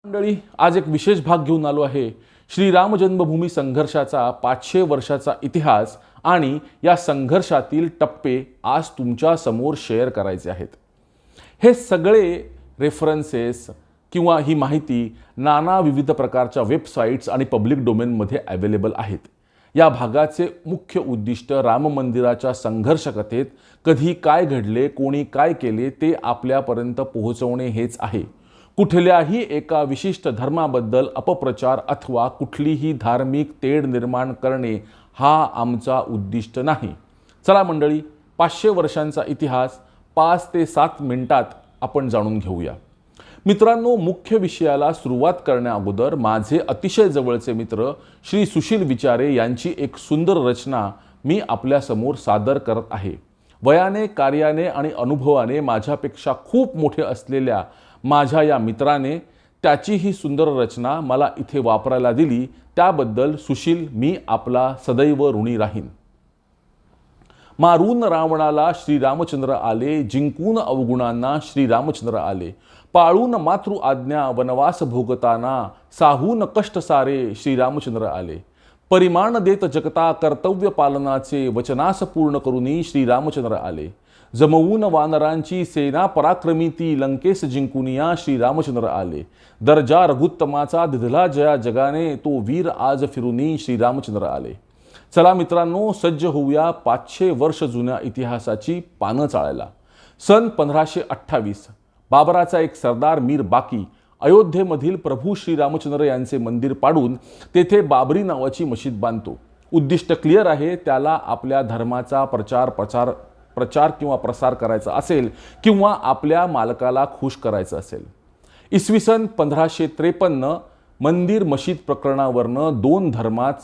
मंडळी, आज एक विशेष भाग घेऊन आलो आहे. श्रीराम जन्मभूमी संघर्षाचा 500 वर्षाचा इतिहास आणि या संघर्षातील टप्पे आज तुमच्या समोर शेअर करायचे आहेत. हे सगळे रेफरन्सेस किंवा ही माहिती नाना विविध प्रकारच्या वेबसाईट्स आणि पब्लिक डोमेनमध्ये अवेलेबल आहेत. या भागाचे मुख्य उद्दिष्ट राम मंदिराच्या संघर्ष कथेत कधी काय घडले, कोणी काय केले ते आपल्यापर्यंत पोहोचवणे हेच आहे. कुठल्याही एका विशिष्ट धर्माबद्दल अपप्रचार अथवा कुठलीही धार्मिक तेढ निर्माण करणे हा आमचा उद्दिष्ट नाही. चला मंडळी, 500 वर्षांचा इतिहास 5 ते 7 मिनिटात आपण जाणून घेऊया. मित्रांनो, मुख्य विषयाला सुरुवात करण्याअगोदर माझे अतिशय जवळचे मित्र श्री सुशील विचारे यांची एक सुंदर रचना मी आपल्यासमोर सादर करत आहे. वयाने, कार्याने आणि अनुभवाने माझ्यापेक्षा खूप मोठे असलेल्या माझ्या या मित्राने त्याची ही सुंदर रचना मला इथे वापरायला दिली, त्याबद्दल सुशील, मी आपला सदैव ऋणी राहीन. मारून रावणाला श्रीरामचंद्र आले, जिंकून अवगुणांना श्रीरामचंद्र आले. पाळून मातृ आज्ञा वनवास भोगताना, साहून कष्ट सारे श्रीरामचंद्र आले. परिमाण देत जगता कर्तव्य पालनाचे, वचनास पूर्ण करुनी श्रीरामचंद्र आले. जमवून वानरांची सेना पराक्रमी ती, लंकेस जिंकुनिया श्रीरामचंद्र आले. दर्जा रघुत्तमाचा दिधला जया जगाने, तो वीर आज फिरुनी श्रीरामचंद्र आले. चला मित्रांनो, सज्ज होऊया 500 वर्ष जुन्या इतिहासाची पानं चाळायला. सन 1528 बाबराचा एक सरदार मीर बाकी अयोध्येमधील प्रभू श्रीरामचंद्र यांचे मंदिर पाडून तेथे बाबरी नावाची मशीद बांधतो. उद्दिष्ट क्लिअर आहे, त्याला आपल्या धर्माचा प्रचार किंवा प्रसार करायचा असेल किंवा आपल्या मालकाला खुश करायचं असेल. इसवी सन 1553 मंदिर मशीद प्रकरणावरनं दोन धर्मात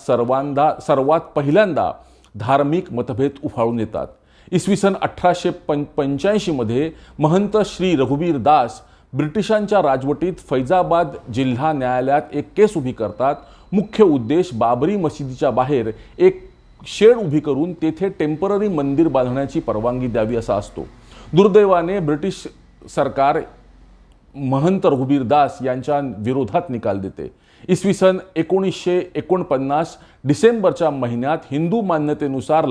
सर्वात पहिल्यांदा धार्मिक मतभेद उफाळून येतात. इसवी सन 1885 मध्ये महंत श्री रघुवीर दास ब्रिटिशांच्या राजवटीत फैजाबाद जिल्हा न्यायालयात एक केस उभी करतात. मुख्य उद्देश बाबरी मशिदीच्या बाहेर एक शेड उभी करून तेथे टेम्पररी मंदिर बांधण्याची परवानगी द्यावी असा असतो. दुर्दैवाने ब्रिटिश सरकार महंत रघुवीर दास यांच्या विरोधात निकाल देते. इसवी सन 1949 डिसेंबरच्या महिन्यात हिंदू मान्यतेनुसार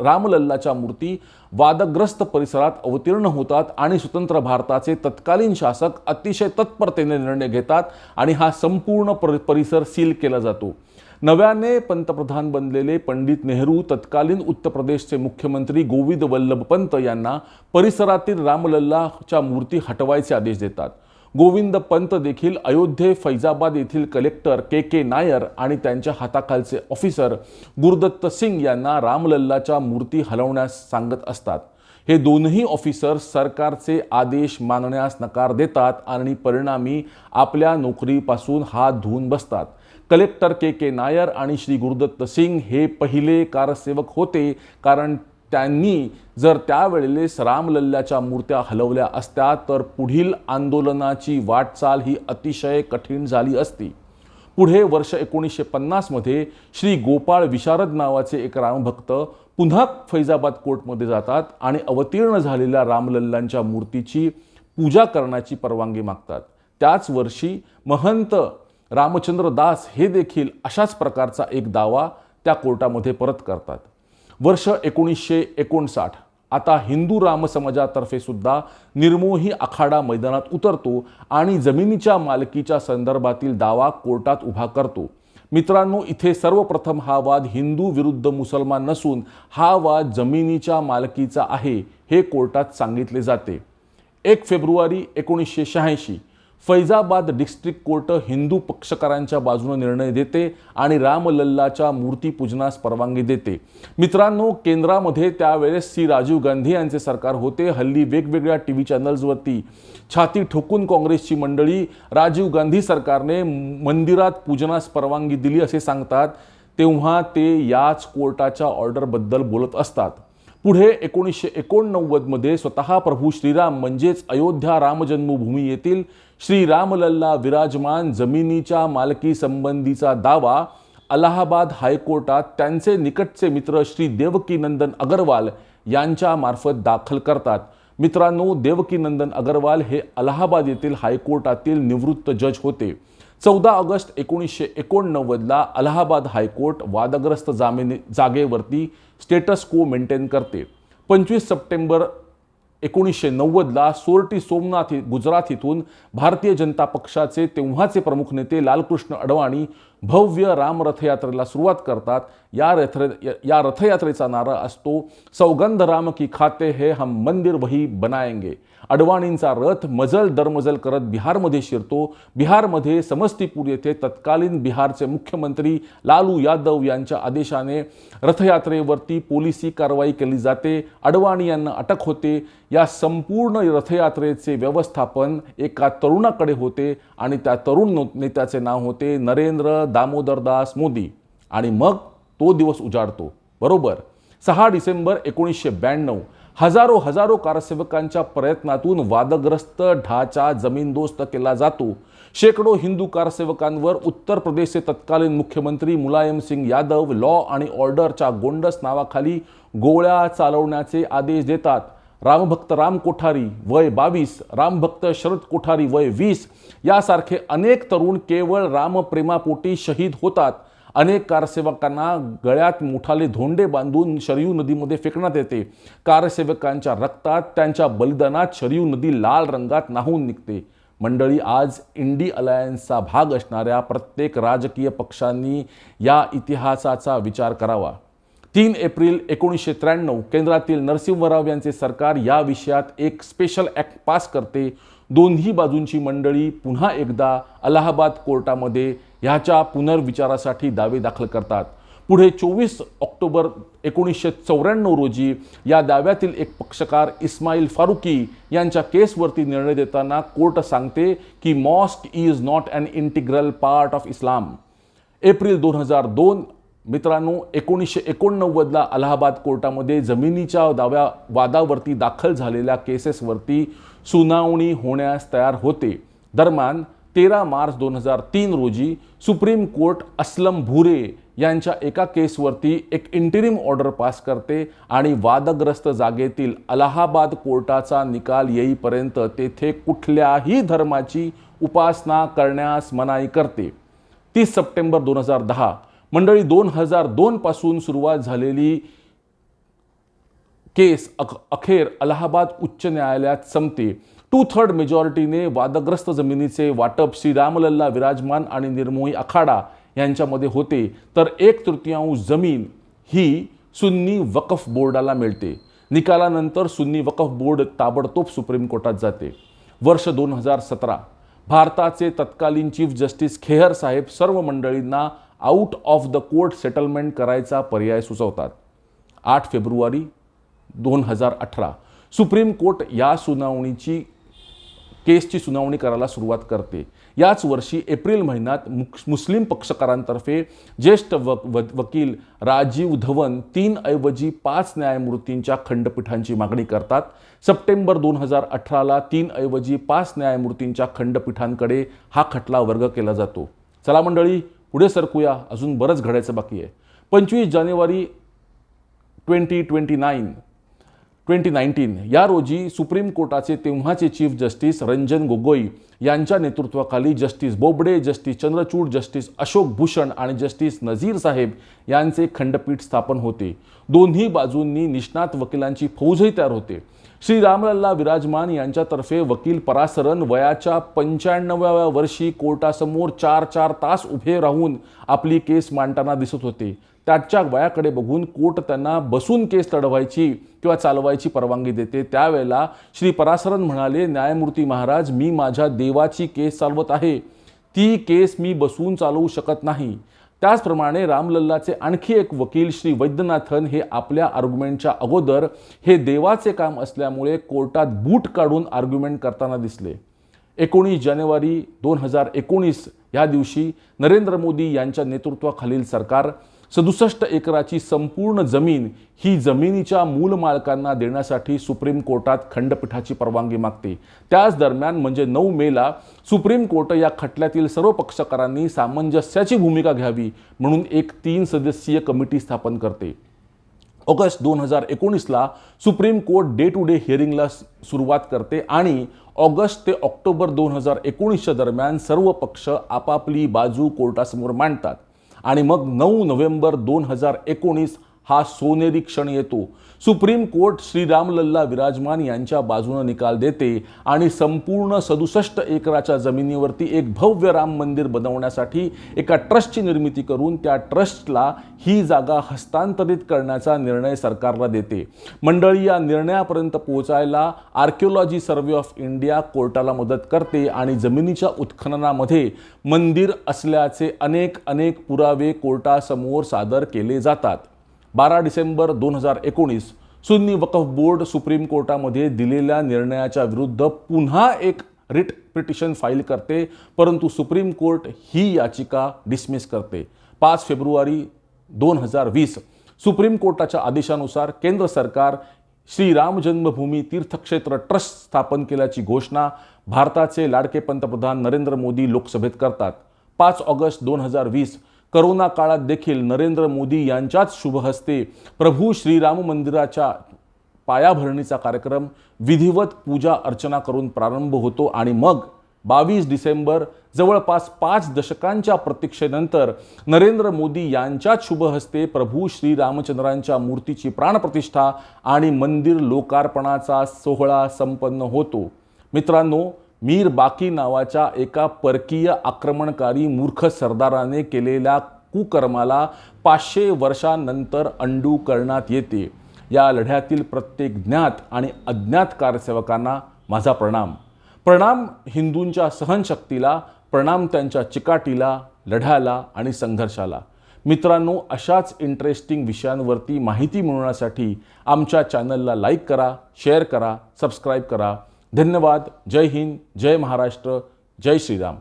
रामलल्लाच्या मूर्ती वादग्रस्त परिसरात अवतीर्ण होतात आणि स्वतंत्र भारताचे तत्कालीन शासक अतिशय तत्परतेने निर्णय घेतात आणि हा संपूर्ण परिसर सील केला जातो. नव्याने पंतप्रधान बनलेले पंडित नेहरू तत्कालीन उत्तर प्रदेशचे मुख्यमंत्री गोविंद वल्लभ पंत यांना परिसरातील रामलल्लाच्या मूर्ती हटवायचे आदेश देतात. गोविंद पंत देखील अयोध्ये फैजाबाद येथील कलेक्टर के नायर आणि त्यांच्या हाताखालचे ऑफिसर गुरुदत्त सिंग यांना रामलल्लाच्या मूर्ती हलवण्यास सांगत असतात. हे दोनही ऑफिसर सरकारचे आदेश मानण्यास नकार देतात आणि परिणामी आपल्या नोकरीपासून हात धुवून बसतात. कलेक्टर के नायर आणि श्री गुरुदत्त सिंग हे पहिले कारसेवक होते, कारण त्यांनी जर त्यावेळेस रामलल्लाच्या मूर्त्या हलवल्या असत्या तर पुढील आंदोलनाची वाटचाल ही अतिशय कठीण झाली असती. पुढे वर्ष 1950 मध्ये श्री गोपाळ विशारद नावाचे एक रामभक्त पुन्हा फैजाबाद कोर्टमध्ये जातात आणि अवतीर्ण झालेल्या रामलल्लांच्या मूर्तीची पूजा करण्याची परवानगी मागतात. त्याच वर्षी महंत रामचंद्र दास हे देखील अशाच प्रकारचा एक दावा त्या कोर्टामध्ये परत करतात. वर्ष 1959 आता हिंदू राम समाजातर्फे सुद्धा निर्मोही आखाडा मैदानात उतरतो आणि जमिनीच्या मालकीच्या संदर्भातील दावा कोर्टात उभा करतो. मित्रांनो, इथे सर्वप्रथम हा वाद हिंदू विरुद्ध मुसलमान नसून हा वाद जमिनीच्या मालकीचा आहे हे कोर्टात सांगितले जाते. 1 फेब्रुवारी 1986 फैजाबाद डिस्ट्रिक्ट कोर्ट हिंदू पक्षकारांच्या बाजूने निर्णय देते आणि रामलल्लाच्या मूर्तीपूजनास परवानगी देते. मित्रांनो, केंद्रामध्ये त्यावेळेस श्री राजीव गांधी यांचे सरकार होते. हल्ली वेगवेगळ्या टीव्ही चॅनल्सवरती छाती ठोकून काँग्रेसची मंडळी राजीव गांधी सरकारने मंदिरात पूजनास परवानगी दिली असे सांगतात, तेव्हा ते याच कोर्टाच्या ऑर्डरबद्दल बोलत असतात. पुढे 1989 मध्ये स्वतः प्रभू श्रीराम म्हणजेच अयोध्या रामजन्मभूमी येथील श्रीरामलल्ला विराजमान जमिनीच्या मालकी संबंधीचा दावा अलाहाबाद हायकोर्टात त्यांचे निकटचे मित्र श्री देवकीनंदन अगरवाल यांच्या मार्फत दाखल करतात. मित्रांनो, देवकीनंदन अग्रवाल हे अलाहाबाद येथील हायकोर्टातील निवृत्त जज होते. 14 ऑगस्ट 1989ला अलाहाबाद हायकोर्ट वादग्रस्त जागेवरती स्टेटस को मेंटेन करते. 25 सप्टेंबर 1990ला सोरटी सोमनाथ गुजरात इथून भारतीय जनता पक्षाचे तेव्हाचे प्रमुख नेते लालकृष्ण अडवाणी भव्य राम रथयात्रेला सुरुवात करतात. या रथयात्रेचा नारा असतो, सौगंध राम की खाते है हम मंदिर वही बनाएंगे. अडवाणींचा रथ मजल दरमजल करत बिहारमध्ये शिरतो. बिहारमध्ये समस्तीपूर येथे तत्कालीन बिहारचे मुख्यमंत्री लालू यादव यांच्या आदेशाने रथयात्रेवरती पोलिसी कारवाई केली जाते. अडवाणी यांना अटक होते. या संपूर्ण रथयात्रेचे व्यवस्थापन एका तरुणाकडे होते आणि त्या तरुण नेत्याचे नाव होते नरेंद्र दामोदरदास मोदी. आणि मग तो दिवस उजाडतो. बरोबर 6 डिसेंबर 1992 हजारो कारसेवकांच्या प्रयत्नातून वादग्रस्त ढाचा जमीनदोस्त केला जातो. शेकडो हिंदू कारसेवकांवर उत्तर प्रदेशचे तत्कालीन मुख्यमंत्री मुलायम सिंग यादव लॉ आणि ऑर्डरच्या गोंडस नावाखाली गोळ्या चालवण्याचे आदेश देतात. रामभक्त राम कोठारी वय 22, रामभक्त शरद कोठारी वय 20 यासारखे अनेक तरुण केवळ रामप्रेमापोटी शहीद होतात. अनेक कारसेवकांना गळ्यात मोठाले धोंडे बांधून शरयू नदीमध्ये फेकण्यात येते. कारसेवकांच्या रक्तात, त्यांच्या बलिदानात शरयू नदी लाल रंगात न्हाऊन निघते. मंडळी, आज इंडी अलायन्सचा भाग असणाऱ्या प्रत्येक राजकीय पक्षांनी या इतिहासाचा विचार करावा. 3 एप्रिल 1993 केंद्रातील नरसिंहराव यांचे सरकार या विषयात एक स्पेशल ॲक्ट पास करते. दोन्ही बाजूंची मंडळी पुन्हा एकदा अलाहाबाद कोर्टामध्ये ह्याच्या पुनर्विचारासाठी दावे दाखल करतात. पुढे 24 ऑक्टोबर 1994 रोजी या दाव्यातील एक पक्षकार इस्माईल फारुकी यांच्या केसवरती निर्णय देताना कोर्ट सांगते की mosque is not an integral part of Islam. April 2002 मित्रांनो, 1989ला अलाहाबाद कोर्टामध्ये जमिनीच्या वादावरती दाखल झालेल्या केसेसवरती सुनावणी होण्यास तयार होते. दरम्यान 13 मार्च 2003 रोजी सुप्रीम कोर्ट असलम भुरे यांच्या एका केसवरती एक इंटरिम ऑर्डर पास करते आणि वादग्रस्त जागेतील अलाहाबाद कोर्टाचा निकाल येईपर्यंत तेथे कुठल्याही धर्माची उपासना करण्यास मनाई करते. 30 सप्टेंबर 2010 मंडळी, 2002 पासून सुरुवात झालेली केस अखेर अलाहाबाद उच्च न्यायालयात संपते. 2/3 मेजॉरिटीने वादग्रस्त जमिनीचे वाटप श्री रामलल्ला विराजमान आणि निर्मोही आखाडा यांच्यामध्ये होते, तर 1/3 जमीन ही सुन्नी वक्फ बोर्डाला मिळते. निकालानंतर सुन्नी वक्फ बोर्ड ताबडतोब सुप्रीम कोर्टात जाते. वर्ष 2017 भारताचे तत्कालीन चीफ जस्टिस खेहर साहेब सर्व मंडळींना out of the court settlement करायचा पर्याय सुचवतात. 8 फेब्रुवारी 2018 सुप्रीम कोर्ट या केसची सुनावणी करायला सुरुवात करते. याच वर्षी एप्रिल महिन्यात मुस्लिम पक्षकारांतर्फे ज्येष्ठ वकील राजीव धवन 3 ऐवजी 5 न्यायमूर्तींच्या खंडपीठांची मागणी करतात. सप्टेंबर 2018ला 3 ऐवजी 5 न्यायमूर्तींच्या खंडपीठांकडे हा खटला वर्ग केला जातो. चला मंडळी, पुढे सरकूया, अजून बरंच घडायचं बाकी आहे. 25 जानेवारी 2019 या रोजी सुप्रीम कोर्टाचे तेव्हाचे चीफ जस्टिस रंजन गोगोई यांच्या नेतृत्वाखाली justice Bobde, justice Chandrachud, justice Ashok Bhushan आणि जस्टिस नझीर साहेब यांचे खंडपीठ स्थापन होते. दोन्ही बाजूंनी निष्णात वकिलांची फौजही तयार होते. श्री रामलल्ला विराजमान यांच्यातर्फे वकील परासरन वयाच्या 95व्या वर्षी कोर्टासमोर 4 तास उभे राहून आपली केस मांडताना दिसत होते. त्याच्या वयाकडे बघून कोर्ट त्यांना बसून केस लढवायची किंवा चालवायची परवानगी देते. त्यावेळेला श्री परासरन म्हणाले, न्यायमूर्ती महाराज, मी माझ्या देवाची केस चालवत आहे, ती केस मी बसून चालवू शकत नाही. त्याचप्रमाणे रामलल्लाचे आणखी एक वकील श्री वैद्यनाथन हे आपल्या आर्ग्युमेंटच्या अगोदर हे देवाचे काम असल्यामुळे कोर्टात बूट काढून आर्ग्युमेंट करताना दिसले. 19 जानेवारी 2019 या दिवशी नरेंद्र मोदी यांच्या नेतृत्वाखालील सरकार 67 एकराची संपूर्ण जमीन ही जमिनीच्या मूल मालकांना देण्यासाठी सुप्रीम कोर्टात खंडपीठाची परवानगी मागते. त्याच दरम्यान म्हणजे 9 मेला सुप्रीम कोर्ट या खटल्यातील सर्व पक्षकारांनी सामंजस्याची भूमिका घ्यावी म्हणून एक 3 सदस्यीय कमिटी स्थापन करते. ऑगस्ट 2019ला supreme court day to day हिअरिंगला सुरुवात करते आणि ऑगस्ट ते ऑक्टोबर 2019च्या दरम्यान सर्व पक्ष आपापली बाजू कोर्टासमोर मांडतात आणि मग 9 नोव्हेंबर 2019 हा सोनेरी क्षण येतो. सुप्रीम कोर्ट श्रीरामलल्ला विराजमान यांच्या बाजूने निकाल देते आणि संपूर्ण 67 एकराच्या जमिनीवरती एक भव्य राम मंदिर बनवण्यासाठी एका ट्रस्टची निर्मिती करून त्या ट्रस्टला ही जागा हस्तांतरित करण्याचा निर्णय सरकारला देते. मंडळी, या निर्णयापर्यंत पोहोचायला आर्किओलॉजी सर्व्हे ऑफ इंडिया कोर्टाला मदत करते आणि जमिनीच्या उत्खननामध्ये मंदिर असल्याचे अनेक पुरावे कोर्टासमोर सादर केले जातात. 12 डिसेंबर 2019 सुन्नी वक्फ बोर्ड सुप्रीम कोर्टामध्ये दिलेल्या निर्णयाच्या विरुद्ध पुन्हा एक रिट पिटिशन फाईल करते, परंतु सुप्रीम कोर्ट ही याचिका डिसमिस करते. 5 फेब्रुवारी 2020 सुप्रीम कोर्टाच्या आदेशानुसार केंद्र सरकार श्रीराम जन्मभूमी तीर्थक्षेत्र ट्रस्ट स्थापन केल्याची घोषणा भारताचे लाडके पंतप्रधान नरेंद्र मोदी लोकसभेत करतात. 5 ऑगस्ट 2020 करोना काळात देखील नरेंद्र मोदी यांच्याच शुभहस्ते प्रभू श्रीराम मंदिराच्या पायाभरणीचा कार्यक्रम विधिवत पूजा अर्चना करून प्रारंभ होतो आणि मग 22 डिसेंबर जवळपास 5 दशकांच्या प्रतीक्षेनंतर नरेंद्र मोदी यांच्याच शुभहस्ते प्रभू श्रीरामचंद्रांच्या मूर्तीची प्राणप्रतिष्ठा आणि मंदिर लोकार्पणाचा सोहळा संपन्न होतो. मित्रांनो, मीर बाकी नावाच्या एका परकीय आक्रमणकारी मूर्ख सरदाराने केलेल्या कुकर्माला 500 वर्षांनंतर अंडू करण्यात येते. या लढ्यातील प्रत्येक ज्ञात आणि अज्ञात कारसेवकांना माझा प्रणाम. प्रणाम हिंदूंच्या सहनशक्तीला, प्रणाम त्यांच्या चिकाटीला, लढ्याला आणि संघर्षाला. मित्रांनो, अशाच इंटरेस्टिंग विषयांवरती माहिती मिळवण्यासाठी आमच्या चॅनलला लाईक करा, शेअर करा, सबस्क्राईब करा. धन्यवाद. जय हिंद, जय महाराष्ट्र, जय श्रीराम.